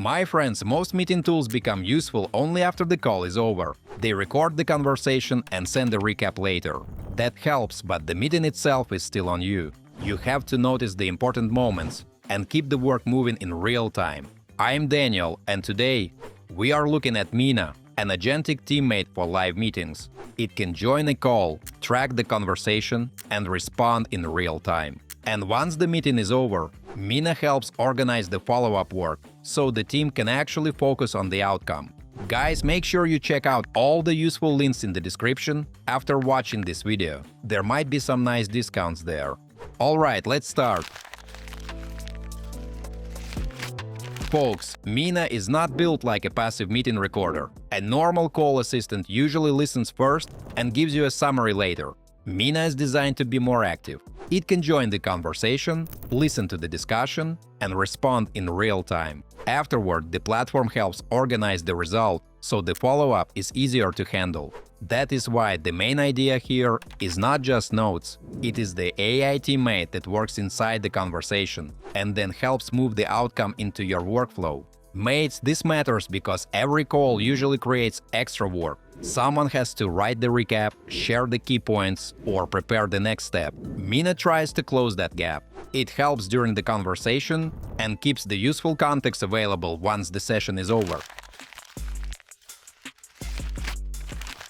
My friends, most meeting tools become useful only after the call is over. They record the conversation and send a recap later. That helps, but the meeting itself is still on you. You have to notice the important moments and keep the work moving in real time. I'm Daniel, and today we are looking at Mina, an agentic teammate for live meetings. It can join a call, track the conversation, and respond in real time. And once the meeting is over, Mina helps organize the follow-up work, so the team can actually focus on the outcome. Guys, make sure you check out all the useful links in the description after watching this video. There might be some nice discounts there. Alright, let's start. Folks, Mina is not built like a passive meeting recorder. A normal call assistant usually listens first and gives you a summary later. Mina is designed to be more active. It can join the conversation, listen to the discussion, and respond in real time. Afterward, the platform helps organize the result, so the follow-up is easier to handle. That is why the main idea here is not just notes, it is the AI teammate that works inside the conversation and then helps move the outcome into your workflow. Mates, this matters because every call usually creates extra work. Someone has to write the recap, share the key points, or prepare the next step. Mina tries to close that gap. It helps during the conversation and keeps the useful context available once the session is over.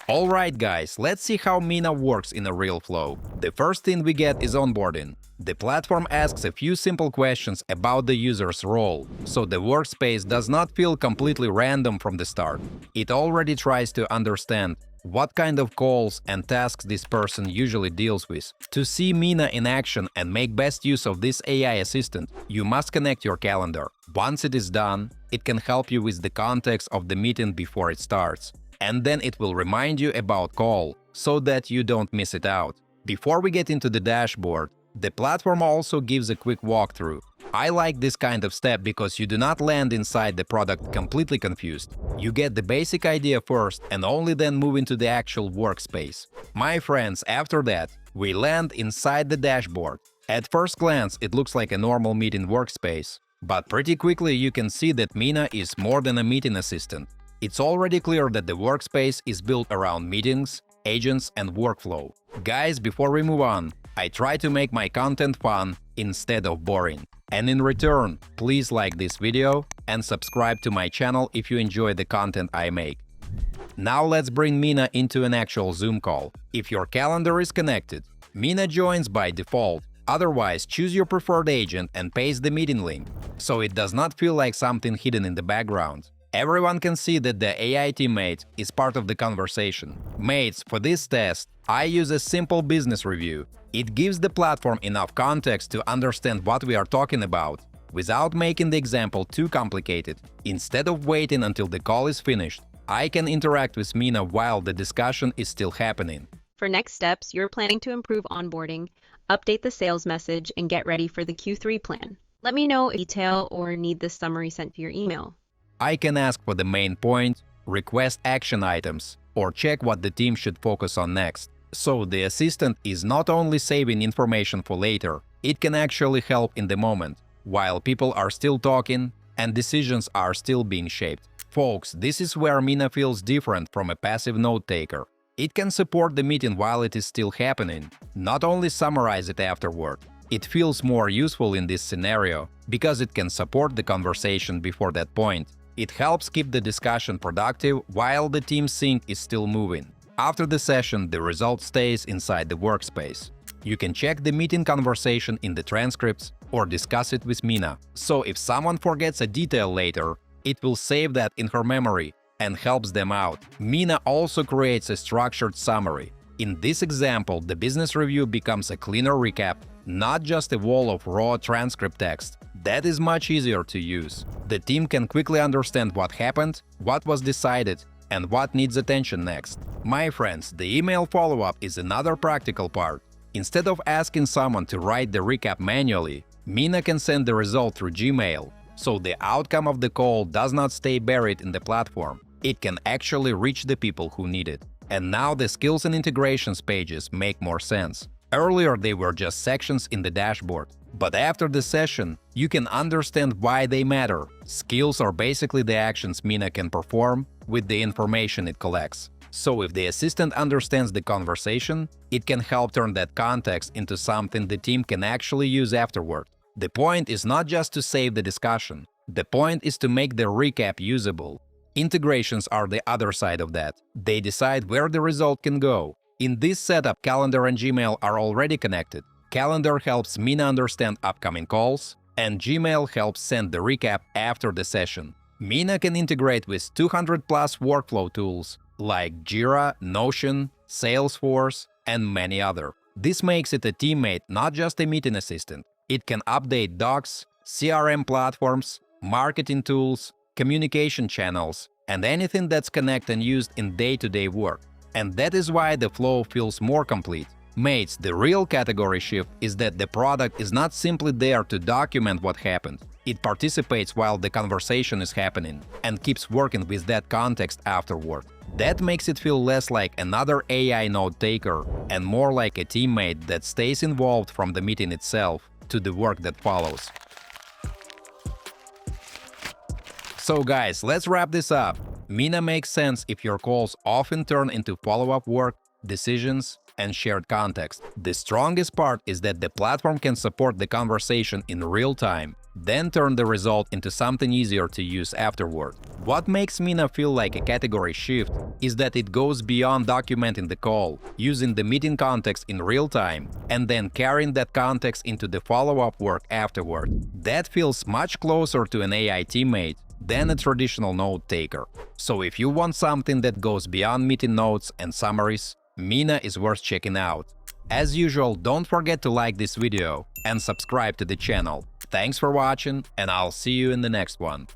Alright guys, let's see how Mina works in a real flow. The first thing we get is onboarding. The platform asks a few simple questions about the user's role, so the workspace does not feel completely random from the start. It already tries to understand what kind of calls and tasks this person usually deals with. To see Mina in action and make best use of this AI assistant, you must connect your calendar. Once it is done, it can help you with the context of the meeting before it starts. And then it will remind you about call, so that you don't miss it out. Before we get into the dashboard, the platform also gives a quick walkthrough. I like this kind of step because you do not land inside the product completely confused. You get the basic idea first and only then move into the actual workspace. My friends, after that, we land inside the dashboard. At first glance, it looks like a normal meeting workspace. But pretty quickly you can see that Mina is more than a meeting assistant. It's already clear that the workspace is built around meetings, agents, and workflow. Guys, before we move on, I try to make my content fun instead of boring. And in return, please like this video and subscribe to my channel if you enjoy the content I make. Now let's bring Mina into an actual Zoom call. If your calendar is connected, Mina joins by default. Otherwise, choose your preferred agent and paste the meeting link, so it does not feel like something hidden in the background. Everyone can see that the AI teammate is part of the conversation. Mates, for this test, I use a simple business review. It gives the platform enough context to understand what we are talking about, without making the example too complicated. Instead of waiting until the call is finished, I can interact with Mina while the discussion is still happening. For next steps, you're planning to improve onboarding, update the sales message, and get ready for the Q3 plan. Let me know if you detail or need this summary sent to your email. I can ask for the main point, request action items, or check what the team should focus on next. So the assistant is not only saving information for later, it can actually help in the moment, while people are still talking and decisions are still being shaped. Folks, this is where Mina feels different from a passive note-taker. It can support the meeting while it is still happening, not only summarize it afterward. It feels more useful in this scenario because it can support the conversation before that point. It helps keep the discussion productive while the team sync is still moving. After the session, the result stays inside the workspace. You can check the meeting conversation in the transcripts or discuss it with Mina. So if someone forgets a detail later, it will save that in her memory and helps them out. Mina also creates a structured summary. In this example, the business review becomes a cleaner recap, not just a wall of raw transcript text. That is much easier to use. The team can quickly understand what happened, what was decided, and what needs attention next. My friends, the email follow-up is another practical part. Instead of asking someone to write the recap manually, Mina can send the result through Gmail, so the outcome of the call does not stay buried in the platform. It can actually reach the people who need it. And now the skills and integrations pages make more sense. Earlier they were just sections in the dashboard. But after the session, you can understand why they matter. Skills are basically the actions Mina can perform with the information it collects. So if the assistant understands the conversation, it can help turn that context into something the team can actually use afterward. The point is not just to save the discussion. The point is to make the recap usable. Integrations are the other side of that. They decide where the result can go. In this setup, Calendar and Gmail are already connected. Calendar helps Mina understand upcoming calls, and Gmail helps send the recap after the session. Mina can integrate with 200+ workflow tools like Jira, Notion, Salesforce, and many other. This makes it a teammate, not just a meeting assistant. It can update docs, CRM platforms, marketing tools, communication channels, and anything that's connected and used in day-to-day work. And that is why the flow feels more complete. Mates, the real category shift is that the product is not simply there to document what happened. It participates while the conversation is happening and keeps working with that context afterward. That makes it feel less like another AI note taker and more like a teammate that stays involved from the meeting itself to the work that follows. So guys, let's wrap this up. Mina makes sense if your calls often turn into follow-up work, decisions, and shared context. The strongest part is that the platform can support the conversation in real time, then turn the result into something easier to use afterward. What makes Mina feel like a category shift is that it goes beyond documenting the call, using the meeting context in real time, and then carrying that context into the follow-up work afterward. That feels much closer to an AI teammate than a traditional note taker. So if you want something that goes beyond meeting notes and summaries, Mina is worth checking out. As usual, don't forget to like this video and subscribe to the channel. Thanks for watching, and I'll see you in the next one.